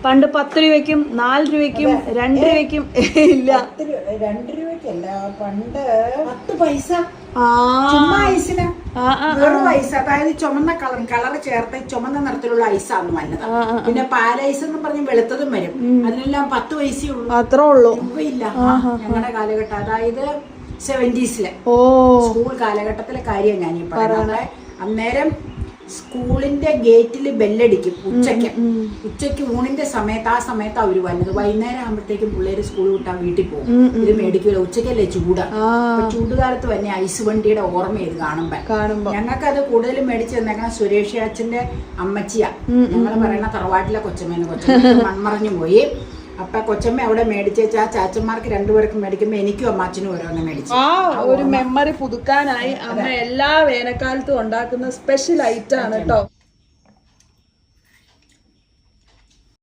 പണ്ട് 10 രൂപയ്ക്കും 4 രൂപയ്ക്കും 2 രൂപയ്ക്കും ഇല്ല. 2 രൂപയ്ക്കല്ല, പണ്ട് 10 പൈസ ചുമ്മാ ഐസിന് ഐസ്. അതായത് ചുമന്ന കളർ ചേർത്ത് ചുമന്ന നിറത്തിലുള്ള ഐസാണ് വന്നത്. പിന്നെ പാലൈസ് എന്ന് പറഞ്ഞ് വെളുത്തതും വരും. അതിനെല്ലാം 10 പൈസയേ ഉള്ളൂ. അത്രേ ഉള്ളൂ. ഇല്ല, ഞങ്ങളുടെ കാലഘട്ടം, അതായത് 70s സ്കൂൾ കാലഘട്ടത്തിലെ കാര്യം ഞാൻ ഈ പറയുന്നത്. അന്നേരം സ്കൂളിന്റെ ഗേറ്റിൽ ബെല്ലടിക്കും ഉച്ചയ്ക്ക് ഊണിന്റെ സമയത്ത്. ആ സമയത്ത് അവര് വന്നത്. വൈകുന്നേരം ആകുമ്പോഴത്തേക്കും പിള്ളേര് സ്കൂൾ വിട്ടാൻ വീട്ടിൽ പോകും. ഇത് മേടിക്കൂല, ഉച്ചക്കല്ലേ ചൂട്. ചൂടുകാലത്ത് തന്നെ ഐസ് വണ്ടിയുടെ ഓർമ്മ ഇത് കാണുമ്പോ ഞങ്ങൾക്കത് കൂടുതലും മേടിച്ചു തന്നേക്കണ സുരേഷ് അച്ഛന്റെ അമ്മച്ചിയാ. ഞങ്ങള് പറയണ തറവാട്ടിലെ കൊച്ചമ്മ മൺമറഞ്ഞു പോയി. അപ്പൊ കൊച്ചമ്മ അവിടെ മേടിച്ച ചാച്ചന്മാർക്ക് 2 പേർക്കും മേടിക്കുമ്പോ എനിക്കും അമ്മാച്ചനും ഓരോന്ന് മേടിച്ചു. ഒരു മെമ്മറി പുതുക്കാനായി അമ്മ എല്ലാ വേനൽക്കാലത്തും ഉണ്ടാക്കുന്ന സ്പെഷ്യൽ ഐറ്റം ആണ് കേട്ടോ.